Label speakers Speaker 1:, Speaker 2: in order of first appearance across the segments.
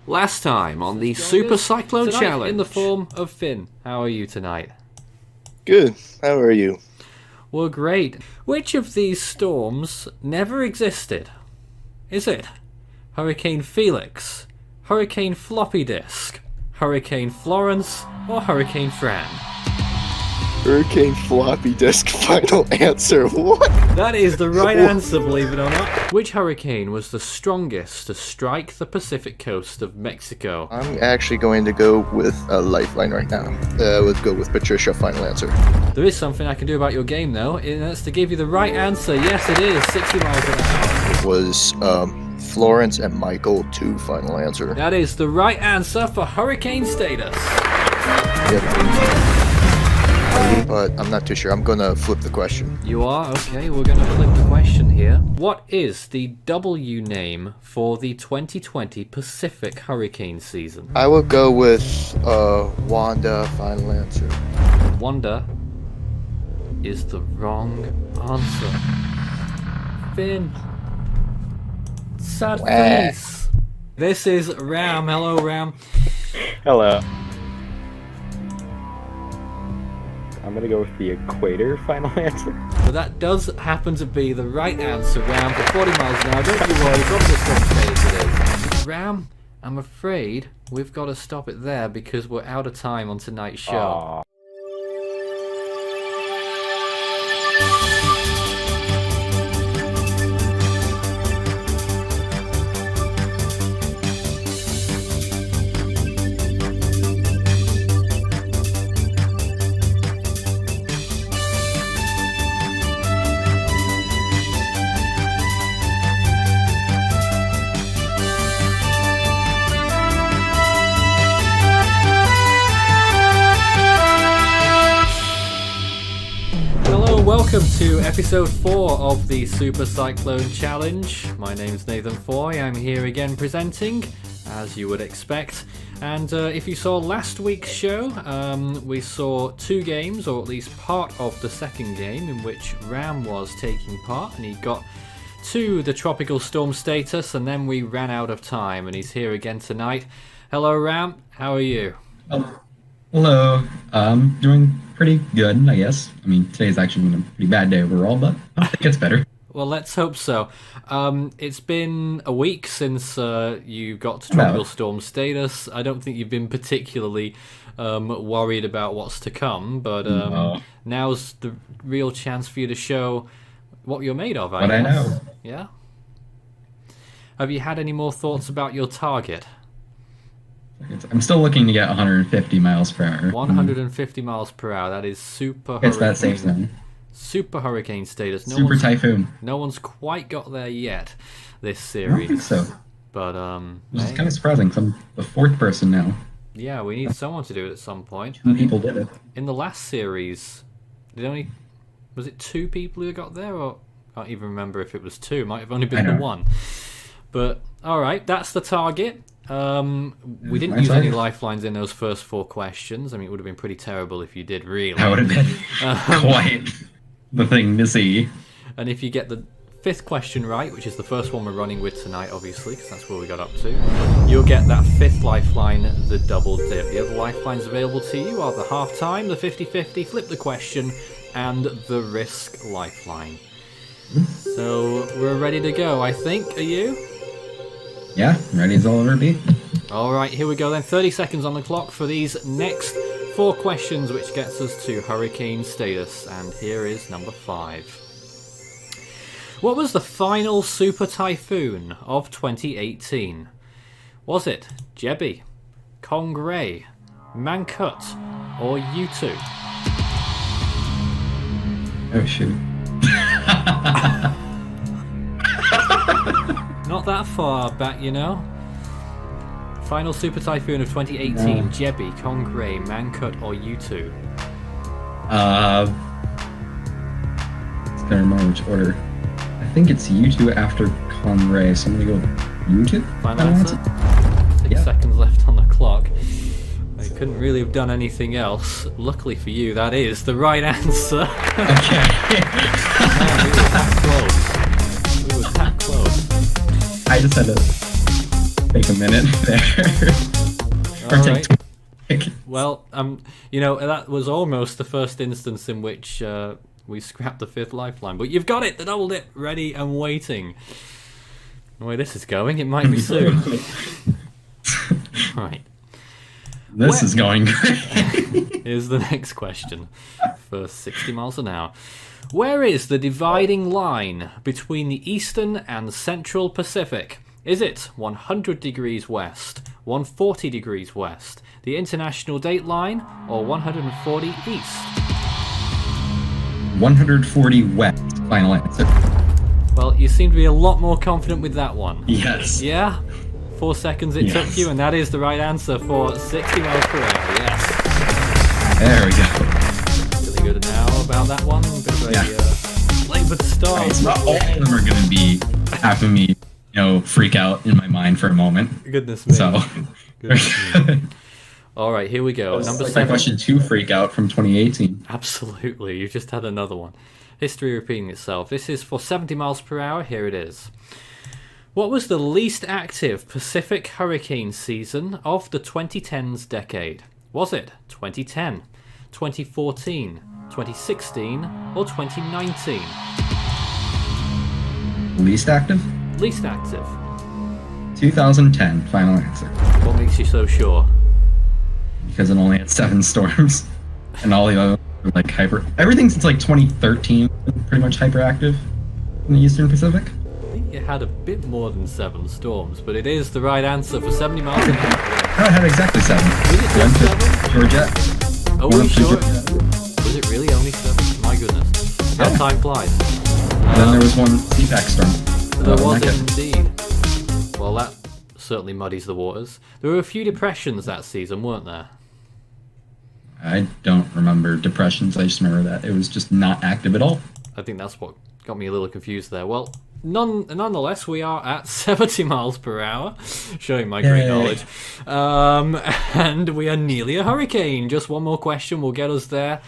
Speaker 1: Last time on the Super Cyclone
Speaker 2: Tonight,
Speaker 1: Challenge.
Speaker 2: in the form of Finn. How are you tonight?
Speaker 3: Good. How are you?
Speaker 2: Well, great. Which of these storms never existed? Is it Hurricane Felix, Hurricane Floppy Disk, Hurricane Florence, or Hurricane Fran?
Speaker 3: Hurricane Floppy Disk final answer. What?
Speaker 2: That is the right answer, believe it or not. Which hurricane was the strongest to strike the Pacific coast of Mexico?
Speaker 3: I'm actually going to go with a lifeline right now. Let's go with Patricia final answer.
Speaker 2: There is something I can do about your game, though, and that's to give you the right answer. Yes, it is 60 miles an hour.
Speaker 3: It was Florence and Michael 2 final answer.
Speaker 2: That is the right answer for hurricane status.
Speaker 3: Yep. But I'm not too sure. I'm gonna flip the question.
Speaker 2: You are? Okay, we're going to flip the question here. What is the W name for the 2020 Pacific hurricane season?
Speaker 3: I will go with Wanda final answer.
Speaker 2: Wanda is the wrong answer. Finn. Sad face. This is Ram. Hello, Ram.
Speaker 4: Hello. I'm gonna go with the equator final answer.
Speaker 2: But that does happen to be the right answer, Ram, for 40 miles an hour. Don't you worry, got this one stated it is. Ram, I'm afraid we've got to stop it there because we're out of time on tonight's show.
Speaker 4: Aw.
Speaker 2: Welcome to episode 4 of the Super Cyclone Challenge. My name's Nathan Foy. I'm here again presenting, as you would expect. And if you saw last week's show, we saw 2 games, or at least part of the second game, in which Ram was taking part, and he got to the tropical storm status, and then we ran out of time, and he's here again tonight. Hello, Ram. How are you?
Speaker 5: Hello. Doing pretty good, I guess. I mean, today's actually been a pretty bad day overall, but I think it's better.
Speaker 2: Well, let's hope so. It's been a week since you got to tropical storm status. I don't think you've been particularly worried about what's to come, but now's the real chance for you to show what you're made of, I guess.
Speaker 5: I know.
Speaker 2: Yeah? Have you had any more thoughts about your target?
Speaker 5: I'm still looking to get 150 miles per hour.
Speaker 2: 150 miles per hour. That is super
Speaker 5: It's that
Speaker 2: hurricane.
Speaker 5: safe zone.
Speaker 2: Super hurricane status.
Speaker 5: Super typhoon.
Speaker 2: No one's quite got there yet this
Speaker 5: I
Speaker 2: series.
Speaker 5: don't think so.
Speaker 2: But
Speaker 5: Which is
Speaker 2: hey,
Speaker 5: kind of surprising, because I'm the 4th person now.
Speaker 2: yeah, we need someone to do it at some point.
Speaker 5: 2 people did it.
Speaker 2: In the last series, was it 2 people who got there, or I can't even remember if it was 2. Might have only been the 1. But all right, that's the target. We didn't use any lifelines in those first 4 questions. I mean, it would have been pretty terrible if you did, really.
Speaker 5: That would have been quite the thing to see.
Speaker 2: And if you get the 5th question right, which is the first one we're running with tonight, obviously, because that's where we got up to, you'll get that 5th lifeline, the double dip. The other lifelines available to you are the half-time, the 50-50, flip the question, and the risk lifeline. So we're ready to go, I think. Are you?
Speaker 5: Yeah, ready as I'll ever be.
Speaker 2: Alright, here we go then. 30 seconds on the clock for these next 4 questions, which gets us to hurricane status. And here is number 5. What was the final super typhoon of 2018? Was it Jebi, Kongray, Mankut, or Yutu?
Speaker 5: Oh, shoot.
Speaker 2: Not that far back, you know. Final super typhoon of 2018.
Speaker 5: No.
Speaker 2: Jebi, Kongray, Mankut, or Yutu?
Speaker 5: It's gonna remember which order. I think it's U2 after Conray, so I'm gonna go U2?
Speaker 2: Final answer? 6 seconds left on the clock. I couldn't really have done anything else. Luckily for you, that is the right answer.
Speaker 5: Okay.
Speaker 2: Man, we were that close. We were that close.
Speaker 5: I just had to take a minute there. Or
Speaker 2: All
Speaker 5: take
Speaker 2: right. Well, that was almost the first instance in which we scrapped the 5th lifeline. But you've got it, the double dip, ready and waiting. The way this is going, it might be soon. Right.
Speaker 5: This is going great.
Speaker 2: Here's the next question. For 60 miles an hour. Where is the dividing line between the eastern and central Pacific? Is it 100 degrees west, 140 degrees west, the international date line, or 140 east?
Speaker 5: 140 west, final answer.
Speaker 2: Well, you seem to be a lot more confident with that one.
Speaker 5: Yes.
Speaker 2: Yeah? 4 seconds it took you, and that is the right answer for 60 miles per hour, yes.
Speaker 5: There we go.
Speaker 2: Feeling good now about that one? Bit of a laboured start.
Speaker 5: Right, so not all of them are going to be having me, freak out in my mind for a moment.
Speaker 2: Goodness me.
Speaker 5: So.
Speaker 2: Goodness me. All right, here we go. Number 7.
Speaker 5: My question 2 freak out from 2018.
Speaker 2: Absolutely, you just had another one. History repeating itself. This is for 70 miles per hour. Here it is. What was the least active Pacific hurricane season of the 2010s decade? Was it 2010, 2014, 2016, or 2019?
Speaker 5: Least active?
Speaker 2: Least active.
Speaker 5: 2010, final answer.
Speaker 2: What makes you so sure?
Speaker 5: Because it only had 7 storms. And all the other everything since 2013 pretty much hyperactive in the Eastern Pacific.
Speaker 2: I think it had a bit more than 7 storms, but it is the right answer for 70 miles an hour.
Speaker 5: No, it had exactly 7.
Speaker 2: Was it just 7?
Speaker 5: Georgia.
Speaker 2: Oh, are you sure? Was it really only 7? My goodness. How time flies.
Speaker 5: And then there was one CPAC storm.
Speaker 2: There was indeed. Well, that certainly muddies the waters. There were a few depressions that season, weren't there?
Speaker 5: I don't remember depressions. I just remember that it was just not active at all.
Speaker 2: I think that's what got me a little confused there. Well, nonetheless, we are at 70 miles per hour, showing my great knowledge. And we are nearly a hurricane. Just one more question will get us there,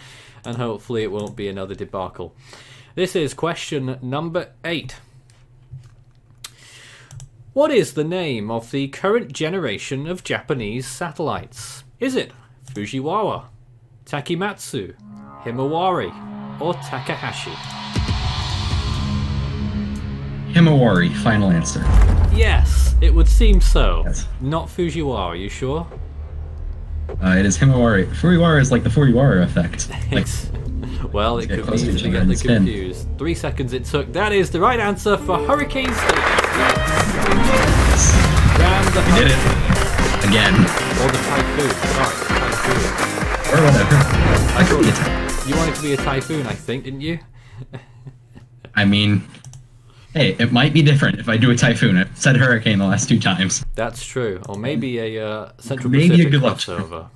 Speaker 2: and hopefully it won't be another debacle. This is question number 8. What is the name of the current generation of Japanese satellites? Is it Fujiwara, Takimatsu, Himawari, or Takahashi?
Speaker 5: Himawari, final answer.
Speaker 2: Yes, it would seem so.
Speaker 5: Yes.
Speaker 2: Not Fujiwara, you sure?
Speaker 5: It is Himawari. Fujiwara is like the Fujiwara effect.
Speaker 2: Well, it could be easy to get confused. 3 seconds it took. That is the right answer for Hurricane State.
Speaker 5: We did it. Again.
Speaker 2: Or the Typhoon. Sorry, Typhoon.
Speaker 5: Or whatever. I could be a typhoon.
Speaker 2: You wanted to be a Typhoon, I think, didn't you?
Speaker 5: I mean, hey, it might be different if I do a typhoon. I've said hurricane the last 2 times.
Speaker 2: That's true. Or maybe a Central
Speaker 5: Maybe
Speaker 2: Pacific
Speaker 5: a good luck
Speaker 2: crossover.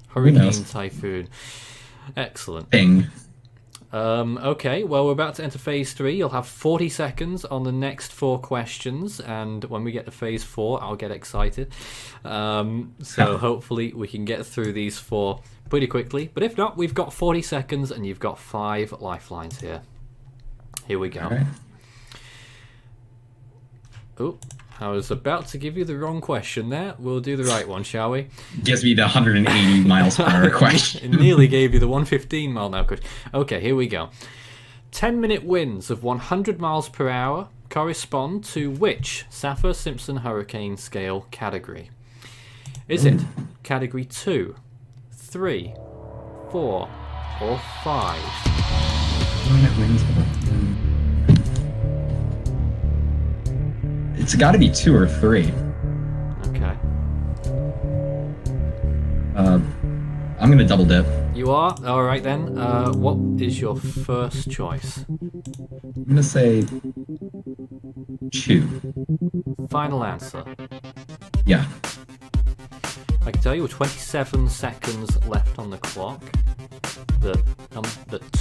Speaker 5: Who knows?
Speaker 2: Hurricane Typhoon. Excellent.
Speaker 5: Thing.
Speaker 2: Okay, well, we're about to enter phase 3. You'll have 40 seconds on the next 4 questions, and when we get to phase 4, I'll get excited. So hopefully we can get through these 4 pretty quickly. But if not, we've got 40 seconds, and you've got 5 lifelines here. Here we go.
Speaker 5: All right.
Speaker 2: Oh, I was about to give you the wrong question there. We'll do the right one, shall we?
Speaker 5: Gives me the 180 miles per hour question.
Speaker 2: It nearly gave you the 115 mile an hour question. Okay, here we go. 10-minute winds of 100 miles per hour correspond to which Saffir-Simpson hurricane scale category? Is it category 2, 3, 4, or 5?
Speaker 5: 10-minute winds. It's got to be 2 or 3.
Speaker 2: Okay.
Speaker 5: I'm gonna double dip.
Speaker 2: You are? Alright then. What is your first choice?
Speaker 5: I'm gonna say 2.
Speaker 2: Final answer.
Speaker 5: Yeah.
Speaker 2: I can tell you with 27 seconds left on the clock that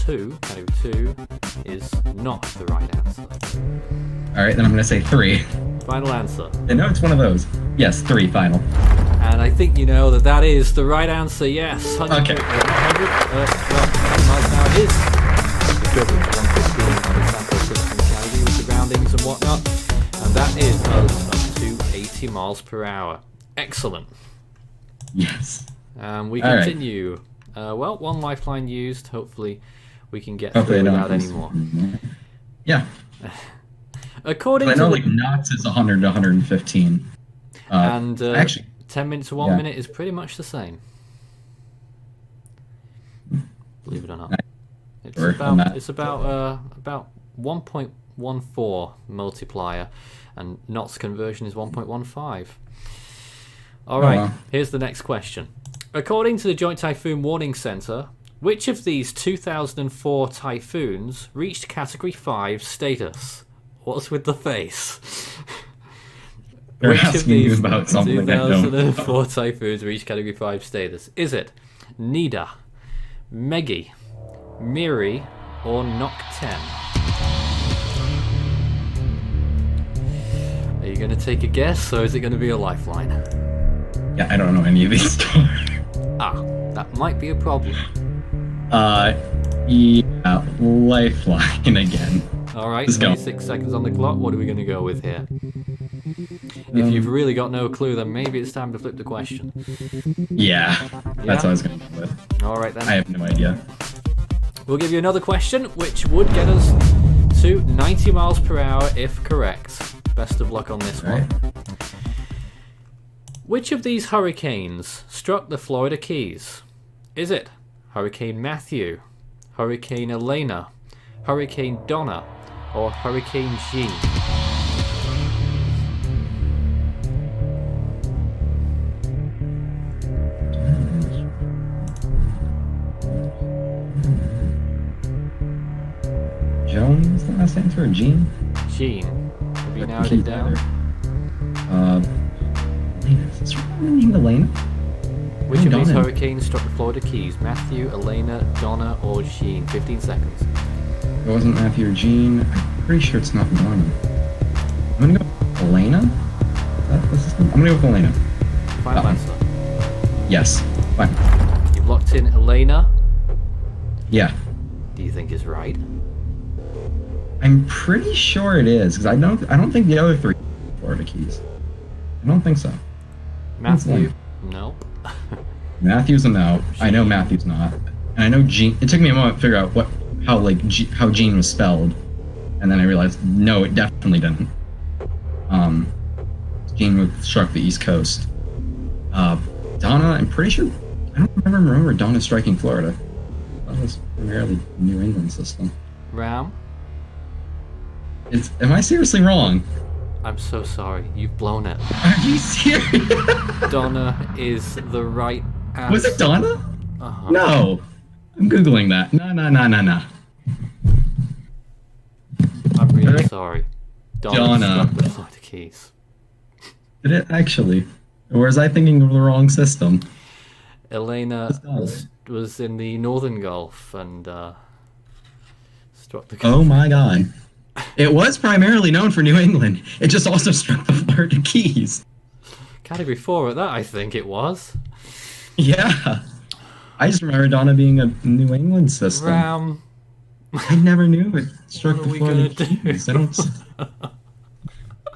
Speaker 2: 2, category 2, is not the right answer.
Speaker 5: Alright, then I'm gonna say 3.
Speaker 2: Final answer.
Speaker 5: I know it's one of those. Yes, 3, final.
Speaker 2: And I think you know that is the right answer, yes. 100,
Speaker 5: Okay.
Speaker 2: 100 miles an hour is equivalent to 115 on the Saffir-Simpson category with the roundings and whatnot. And that is us up to a 90 miles per hour. Excellent.
Speaker 5: Yes.
Speaker 2: We
Speaker 5: All right.
Speaker 2: continue. Well, one lifeline used. Hopefully we can get
Speaker 5: Hopefully
Speaker 2: through
Speaker 5: I
Speaker 2: without
Speaker 5: don't
Speaker 2: any more.
Speaker 5: Yeah.
Speaker 2: According
Speaker 5: I
Speaker 2: to
Speaker 5: know
Speaker 2: the...
Speaker 5: like knots is 100 to 115.
Speaker 2: and
Speaker 5: actually,
Speaker 2: 10 minutes to 1
Speaker 5: yeah.
Speaker 2: minute is pretty much the same. Believe it or not. It's
Speaker 5: Work on that.
Speaker 2: about 1.14 multiplier, and knots conversion is 1.15. All right,
Speaker 5: wow.
Speaker 2: Here's the next question. According to the Joint Typhoon Warning Center, which of these 2004 typhoons reached Category 5 status? What's with the face?
Speaker 5: They're
Speaker 2: Which of
Speaker 5: asking you
Speaker 2: these
Speaker 5: about something I don't
Speaker 2: 2004 typhoons reached Category 5 status? Is it Nida, Meggy, Miri, or Knock 10? Are you going to take a guess, or is it going to be a lifeline?
Speaker 5: Yeah, I don't know any of these.
Speaker 2: That might be a problem.
Speaker 5: Yeah, lifeline again.
Speaker 2: All right,
Speaker 5: Let's go.
Speaker 2: 26 seconds on the clock. What are we going to go with here? If you've really got no clue, then maybe it's time to flip the question.
Speaker 5: Yeah, that's what I was going to go with.
Speaker 2: All right, then.
Speaker 5: I have no idea.
Speaker 2: We'll give you another question, which would get us to 90 miles per hour if correct. Best of luck on this one. Which of these hurricanes struck the Florida Keys? Is it Hurricane Matthew, Hurricane Elena, Hurricane Donna, or Hurricane Jean?
Speaker 5: Joan was the last answer, or Jean?
Speaker 2: Jean. Have you
Speaker 5: I
Speaker 2: narrowed
Speaker 5: think
Speaker 2: it down?
Speaker 5: Elena. Is this named Elena?
Speaker 2: Which of these
Speaker 5: Donna.
Speaker 2: hurricanes struck the Florida Keys? Matthew, Elena, Donna, or Jean? 15 seconds.
Speaker 5: It wasn't Matthew or Jean. I'm pretty sure it's not Donna. I'm gonna go with Elena? I'm gonna go with Elena.
Speaker 2: Final
Speaker 5: That one.
Speaker 2: answer.
Speaker 5: Yes. Fine.
Speaker 2: You've locked in Elena.
Speaker 5: Yeah.
Speaker 2: Do you think is right?
Speaker 5: I'm pretty sure it is, because I don't think the other three are Florida Keys. I don't think so.
Speaker 2: Matthew? No.
Speaker 5: Matthew's a no. I know Matthew's not. And I know Jean. It took me a moment to figure out how Jean was spelled. And then I realized, no, it definitely didn't. Jean struck the East Coast. Donna, I'm pretty sure, I don't remember Donna striking Florida. That was primarily New England system.
Speaker 2: Ram?
Speaker 5: Am I seriously wrong?
Speaker 2: I'm so sorry. You've blown it.
Speaker 5: Are you serious?
Speaker 2: Donna is the right answer.
Speaker 5: Was it Donna?
Speaker 2: Uh-huh.
Speaker 5: No. I'm Googling that. No.
Speaker 2: I'm really
Speaker 5: Alright.
Speaker 2: sorry.
Speaker 5: Donna.
Speaker 2: Struck the Florida Keys.
Speaker 5: Did it actually? Or was I thinking of the wrong system?
Speaker 2: Elena
Speaker 5: Donna.
Speaker 2: was in the Northern Gulf and struck the
Speaker 5: Oh my god. It was primarily known for New England. It just also struck the Florida Keys.
Speaker 2: Category 4 at that, I think it was.
Speaker 5: Yeah. I just remember Donna being a New England system.
Speaker 2: Ram.
Speaker 5: I never knew it struck
Speaker 2: What
Speaker 5: the
Speaker 2: are we
Speaker 5: Florida
Speaker 2: gonna do?
Speaker 5: Keys. I don't...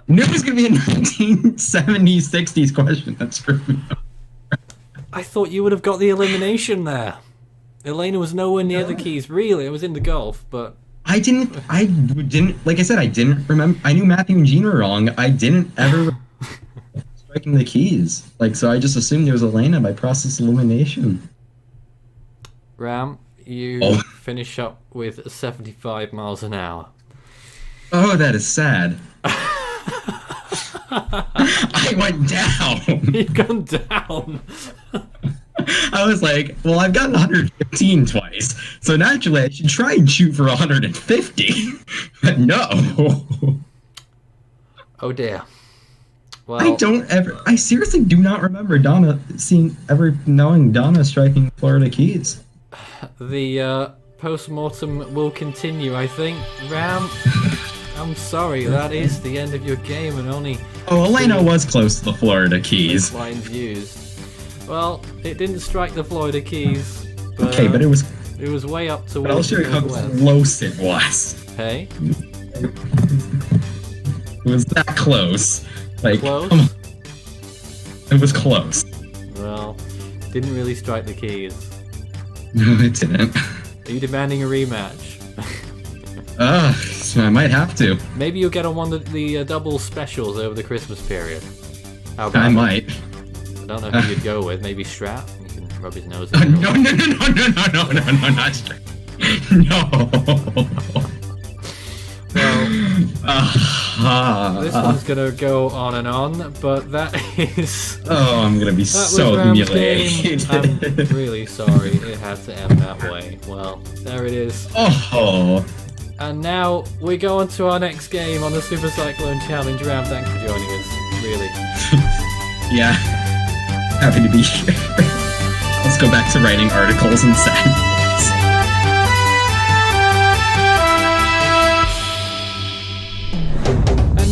Speaker 5: knew it was going to be a 1970s, 60s question. That's true.
Speaker 2: I thought you would have got the elimination there. Elena was nowhere near the Keys, really. It was in the Gulf, but...
Speaker 5: I didn't, like I said, I didn't remember. I knew Matthew and Jean were wrong. I didn't ever striking the Keys. Like, so I just assumed it was Elena by process elimination.
Speaker 2: Ram, you
Speaker 5: Oh.
Speaker 2: finish up with 75 miles an hour.
Speaker 5: Oh, that is sad. I went down.
Speaker 2: You've gone down.
Speaker 5: I was like, well, I've gotten 115 twice, so naturally I should try and shoot for 150. But no.
Speaker 2: Oh dear. Well,
Speaker 5: I seriously do not remember knowing Donna striking Florida Keys.
Speaker 2: the post-mortem will continue, I think. Ram, I'm sorry, that is the end of your game and only
Speaker 5: Oh, Elena was close to the Florida Keys.
Speaker 2: lines used. Well, it didn't strike the Florida Keys. But,
Speaker 5: Okay, but it was.
Speaker 2: It was way up towards
Speaker 5: But I'll show you how
Speaker 2: northwest.
Speaker 5: close it was.
Speaker 2: Hey,
Speaker 5: It was that close. Like,
Speaker 2: close.
Speaker 5: come on. It was close.
Speaker 2: Well, didn't really strike the keys.
Speaker 5: No, it didn't.
Speaker 2: Are you demanding a rematch?
Speaker 5: So I might have to.
Speaker 2: Maybe you'll get on one of the double specials over the Christmas period. How about
Speaker 5: I
Speaker 2: it?
Speaker 5: might.
Speaker 2: I don't know who you'd go with. Maybe Strat. You can rub his nose
Speaker 5: No,
Speaker 2: in.
Speaker 5: no, no, no, no, no, no, no, no, not straight. No.
Speaker 2: Well, this one's gonna go on and on, but that is.
Speaker 5: Oh, I'm gonna be
Speaker 2: That
Speaker 5: so
Speaker 2: was Ram's game.
Speaker 5: humiliated.
Speaker 2: I'm really sorry it had to end that way. Well, there it is.
Speaker 5: Oh.
Speaker 2: And now we go on to our next game on the Super Cyclone Challenge. Ram, thanks for joining us. Really.
Speaker 5: Yeah. Happy to be here. Let's go back to writing articles instead.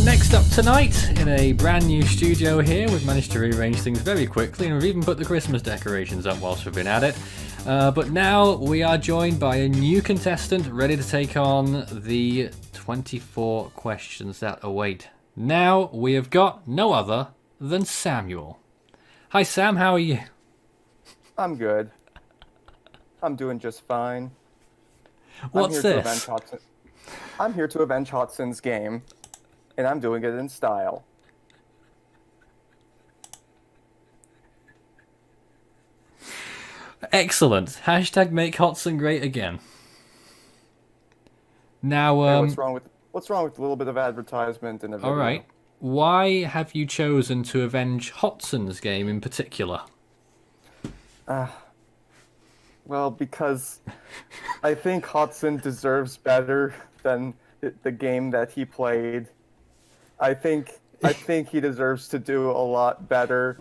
Speaker 2: Next up tonight, in a brand new studio here, we've managed to rearrange things very quickly and we've even put the Christmas decorations up whilst we've been at it. But now we are joined by a new contestant ready to take on the 24 questions that await. Now we have got no other than Samuel. Hi Sam, how are you?
Speaker 6: I'm good. I'm doing just fine.
Speaker 2: What's this?
Speaker 6: I'm here to avenge Hotson's game. And I'm doing it in style.
Speaker 2: Excellent. Hashtag make Hotson great again. Now,
Speaker 6: Hey, what's wrong with a little bit of advertisement in a video?
Speaker 2: all right. Why have you chosen to avenge Hotson's game in particular?
Speaker 6: Well, because I think Hotson deserves better than the game that he played. I think he deserves to do a lot better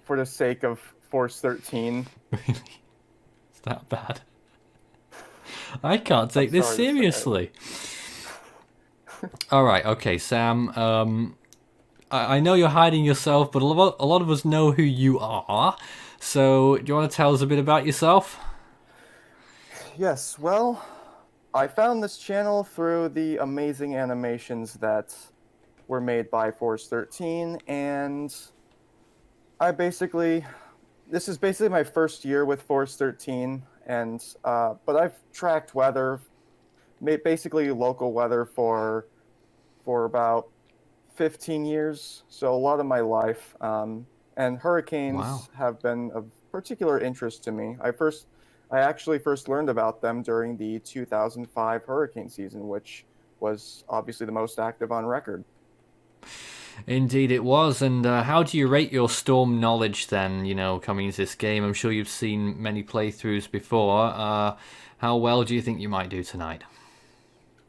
Speaker 6: for the sake of Force 13.
Speaker 2: Really? It's that bad? I can't take this
Speaker 6: sorry to say.
Speaker 2: seriously. All right, okay, Sam. I know you're hiding yourself, but a lot of us know who you are. So, do you want to tell us a bit about yourself?
Speaker 6: Yes, well, I found this channel through the amazing animations that were made by Force 13, and this is basically my first year with Force 13, and but I've tracked weather, basically local weather for about 15 years, so a lot of my life, and hurricanes have been of particular interest to me. I actually first learned about them during the 2005 hurricane season, which was obviously the most active on record.
Speaker 2: Indeed it was, and how do you rate your storm knowledge then, coming into this game? I'm sure you've seen many playthroughs before. How well do you think you might do tonight?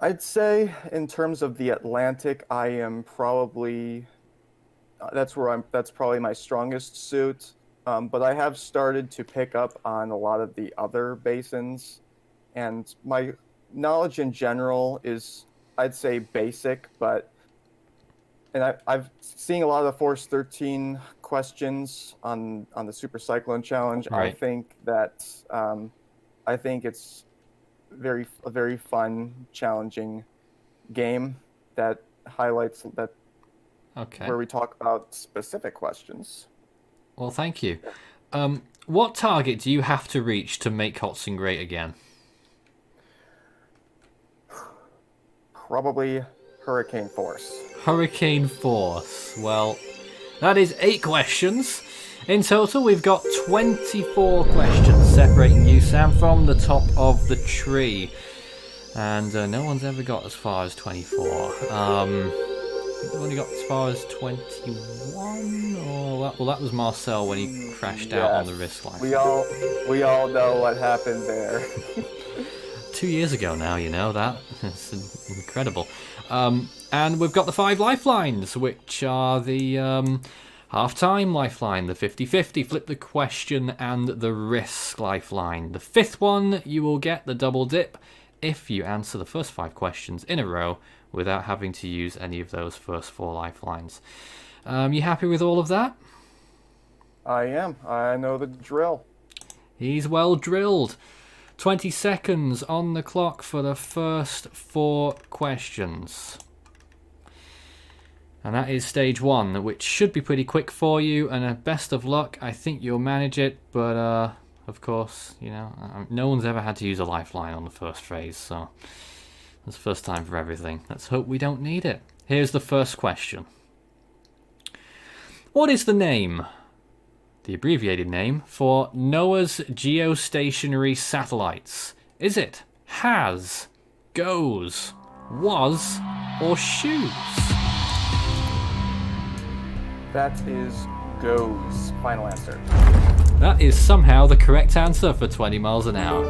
Speaker 6: I'd say in terms of the Atlantic, I am probably, that's probably my strongest suit, but I have started to pick up on a lot of the other basins, and my knowledge in general is, I'd say, basic, and I've seen a lot of the Force 13 questions on the Super Cyclone Challenge.
Speaker 2: Right.
Speaker 6: I think it's a very fun, challenging game that highlights that.
Speaker 2: Okay.
Speaker 6: Where we talk about specific questions.
Speaker 2: Well, thank you. What target do you have to reach to make Hotson great again?
Speaker 6: Probably Hurricane Force.
Speaker 2: Hurricane Force. Well, that is 8 questions. In total, we've got 24 questions separating you, Sam, from the top of the tree. And no one's ever got as far as 24. I think they've only got as far as 21. That was Marcel when he crashed out on the wrist line.
Speaker 6: We all know what happened there.
Speaker 2: 2 years ago now, that. It's incredible. And we've got the 5 lifelines, which are the half-time lifeline, the 50-50, flip the question, and the risk lifeline. The 5th one, you will get the double dip if you answer the first 5 questions in a row without having to use any of those first 4 lifelines. You happy with all of that?
Speaker 6: I am. I know the drill.
Speaker 2: He's well drilled. 20 seconds on the clock for the first 4 questions. And that is stage 1, which should be pretty quick for you. And best of luck. I think you'll manage it. But, of course, you know, no one's ever had to use a lifeline on the first phase. So, it's the first time for everything. Let's hope we don't need it. Here's the first question. What is the name, the abbreviated name, for NOAA's geostationary satellites? Is it has, goes, was, or shoes?
Speaker 6: That is goes. Final answer.
Speaker 2: That is somehow the correct answer for 20 miles an hour.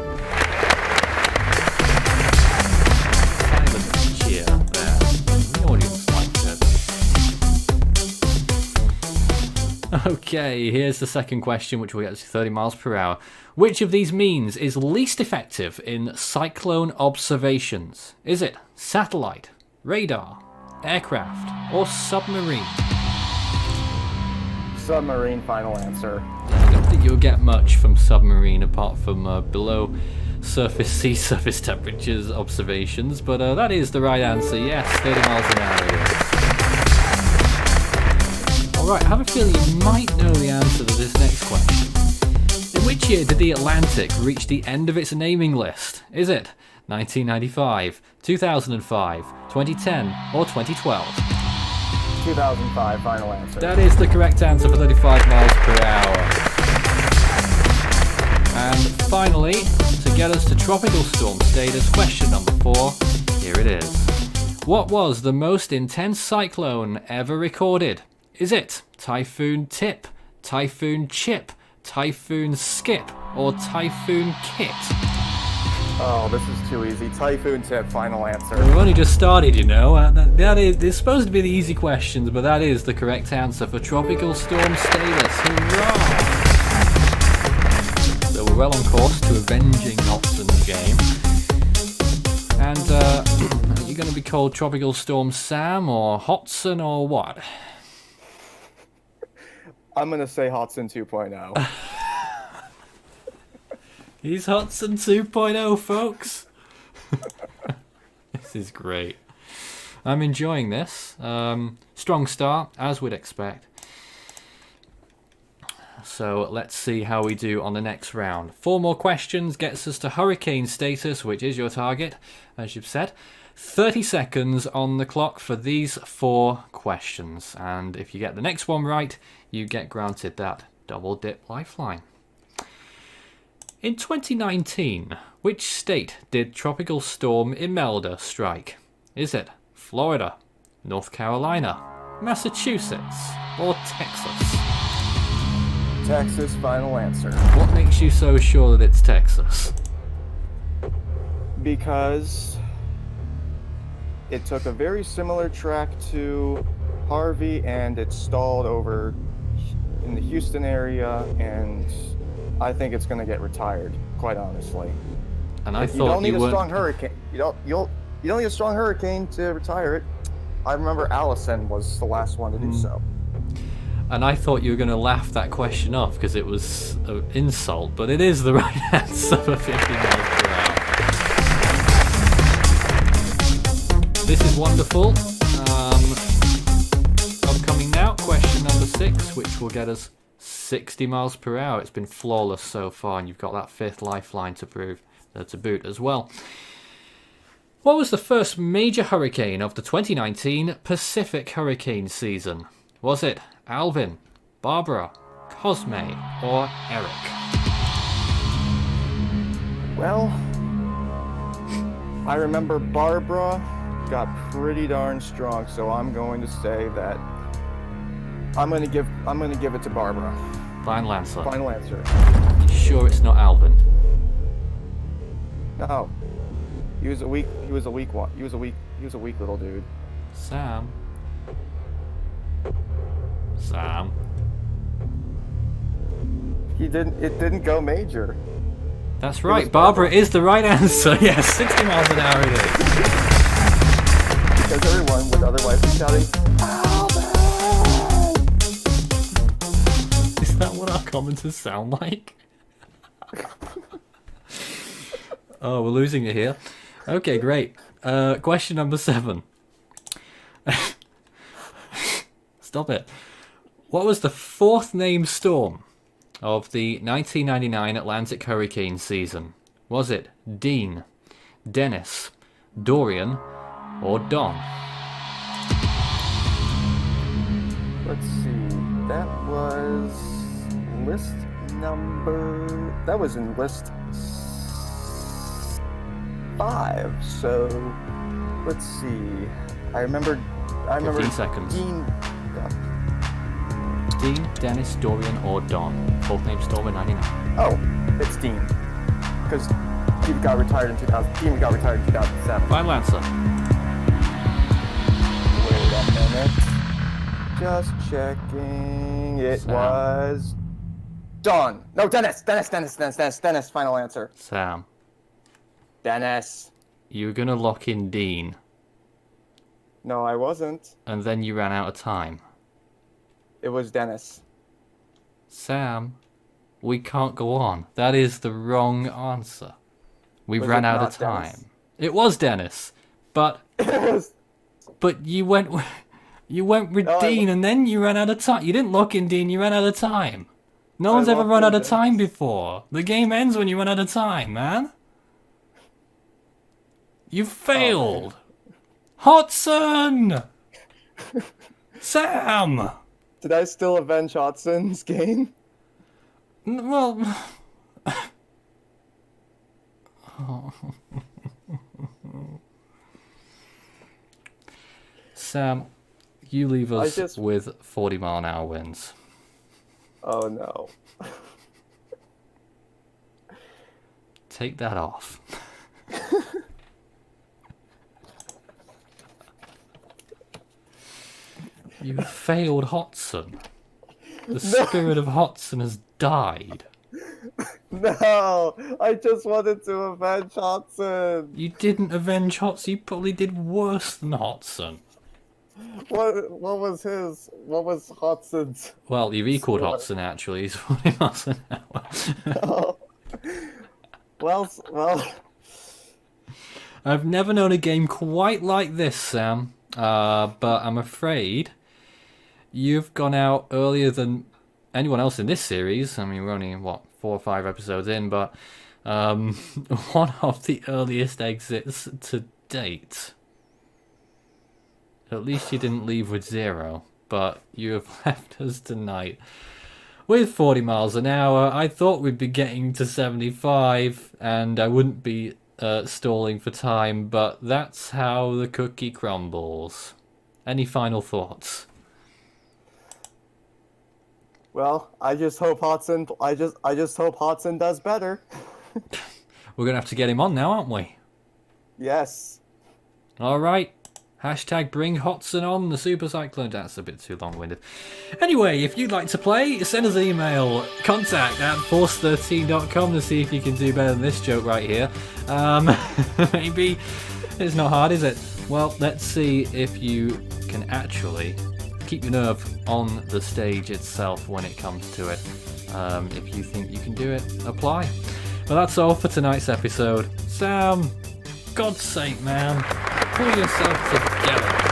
Speaker 2: Silent cheer there. The audience liked it. Okay, here's the second question, which will get us to 30 miles per hour. Which of these means is least effective in cyclone observations? Is it satellite, radar, aircraft, or submarine?
Speaker 6: Submarine. Final answer.
Speaker 2: I don't think you'll get much from submarine apart from below surface sea surface temperatures observations, but that is the right answer. Yes, 30 miles an hour it is. Alright, I have a feeling you might know the answer to this next question. In which year did the Atlantic reach the end of its naming list? Is it 1995, 2005, 2010, or 2012?
Speaker 6: 2005. Final answer.
Speaker 2: That is the correct answer for 35 miles per hour. And finally, to get us to tropical storm status, question number 4, here it is. What was the most intense cyclone ever recorded? Is it Typhoon Tip, Typhoon Chip, Typhoon Skip, or Typhoon Kit?
Speaker 6: Oh, this is too easy. Typhoon Tip. Final answer.
Speaker 2: We've only just started, you know. It's supposed to be the easy questions, but that is the correct answer for tropical storm status. Hurrah! So we're well on course to avenging Hotson's game. And are you going to be called Tropical Storm Sam or Hotson or what?
Speaker 6: I'm gonna say Hotson 2.0.
Speaker 2: He's Hotson 2.0, folks. This is great. I'm enjoying this. Strong start, as we'd expect. So let's see how we do on the next round. 4 more questions gets us to hurricane status, which is your target, as you've said. 30 seconds on the clock for these 4 questions. And if you get the next one right, you get granted that double dip lifeline. In 2019, which state did Tropical Storm Imelda strike? Is it Florida, North Carolina, Massachusetts, or Texas?
Speaker 6: Texas. Final answer.
Speaker 2: What makes you so sure that it's Texas?
Speaker 6: Because it took a very similar track to Harvey and it stalled over in the Houston area, and I think it's going to get retired, quite honestly.
Speaker 2: And I
Speaker 6: you
Speaker 2: thought
Speaker 6: don't need
Speaker 2: you
Speaker 6: a strong
Speaker 2: weren't.
Speaker 6: hurricane. You don't need a strong hurricane to retire it. I remember Allison was the last one to do so.
Speaker 2: And I thought you were going to laugh that question off because it was an insult, but it is the right answer for 50 miles per hour. This is wonderful. Upcoming now, question number 6, which will get us 60 miles per hour. It's been flawless so far, and you've got that 5th lifeline to boot as well. What was the first major hurricane of the 2019 Pacific hurricane season? Was it Alvin, Barbara, Cosme, or Eric?
Speaker 6: Well, I remember Barbara got pretty darn strong, so I'm going to say that I'm going to give it to Barbara.
Speaker 2: Final answer.
Speaker 6: Final answer.
Speaker 2: Sure it's not Alvin?
Speaker 6: No. He was a weak one. He was a weak little dude.
Speaker 2: Sam.
Speaker 6: It didn't go major.
Speaker 2: That's right. Barbara is the right answer. Yes, 60 miles an hour it is.
Speaker 6: Because everyone would otherwise be shouting, "Alvin!"
Speaker 2: Is that what our commenters sound like? Oh, we're losing it here. Okay, great. Question number 7. Stop it. What was the fourth named storm of the 1999 Atlantic hurricane season? Was it Dean, Dennis, Dorian, or Don?
Speaker 6: Let's see. That was list number. That was in list 5. So let's see. I remember.
Speaker 2: 15 seconds. Dean, Dennis, Dorian, or Don? Fourth name storm in 99.
Speaker 6: Oh, it's Dean. Because Dean got retired in 2000. Dean got retired in 2007.
Speaker 2: Final answer.
Speaker 6: Wait a minute. Just checking. It
Speaker 2: Sam.
Speaker 6: was Don. No, Dennis. Dennis. Final answer.
Speaker 2: Sam,
Speaker 6: Dennis.
Speaker 2: you were going to lock in Dean,
Speaker 6: No, I wasn't.
Speaker 2: and then you ran out of time.
Speaker 6: It was Dennis.
Speaker 2: Sam, we can't go on. That is the wrong answer. We
Speaker 6: Was
Speaker 2: ran
Speaker 6: it
Speaker 2: out
Speaker 6: not
Speaker 2: of time.
Speaker 6: Dennis?
Speaker 2: It was Dennis, but
Speaker 6: It was.
Speaker 2: you went with
Speaker 6: No,
Speaker 2: Dean, and then you ran out of time. You didn't lock in Dean. You ran out of time. No one's ever
Speaker 6: locked
Speaker 2: run
Speaker 6: in
Speaker 2: out of
Speaker 6: Dennis.
Speaker 2: time before. The game ends when you run out of time, man. You failed. Hodson! Sam!
Speaker 6: Did I still avenge Hotson's game?
Speaker 2: Well... Sam, you leave us with 40-mile-an-hour winds.
Speaker 6: Oh no.
Speaker 2: Take that off. You failed Hodson. The spirit of Hodson has died.
Speaker 6: No, I just wanted to avenge Hotson.
Speaker 2: You didn't avenge Hodson. You probably did worse than Hodson.
Speaker 6: What was his? What was Hotson's?
Speaker 2: Well, you've equaled Hodson, actually. He's 40 miles an hour.
Speaker 6: Oh. Well.
Speaker 2: I've never known a game quite like this, Sam. But I'm afraid you've gone out earlier than anyone else in this series. I mean, we're only, 4 or 5 episodes in, but one of the earliest exits to date. At least you didn't leave with 0, but you have left us tonight with 40 miles an hour. I thought we'd be getting to 75, and I wouldn't be stalling for time, but that's how the cookie crumbles. Any final thoughts?
Speaker 6: Well, I just hope Hotson. I just hope Hotson does better.
Speaker 2: We're gonna have to get him on now, aren't we?
Speaker 6: Yes.
Speaker 2: All right. Hashtag bring Hodson on the Super Cyclone. That's a bit too long-winded. Anyway, if you'd like to play, send us an email. contact@force13.com to see if you can do better than this joke right here. Maybe. It's not hard, is it? Well, let's see if you can actually keep your nerve on the stage itself when it comes to it. If you think you can do it, apply. Well, that's all for tonight's episode. Sam, God's sake, man, pull yourself together.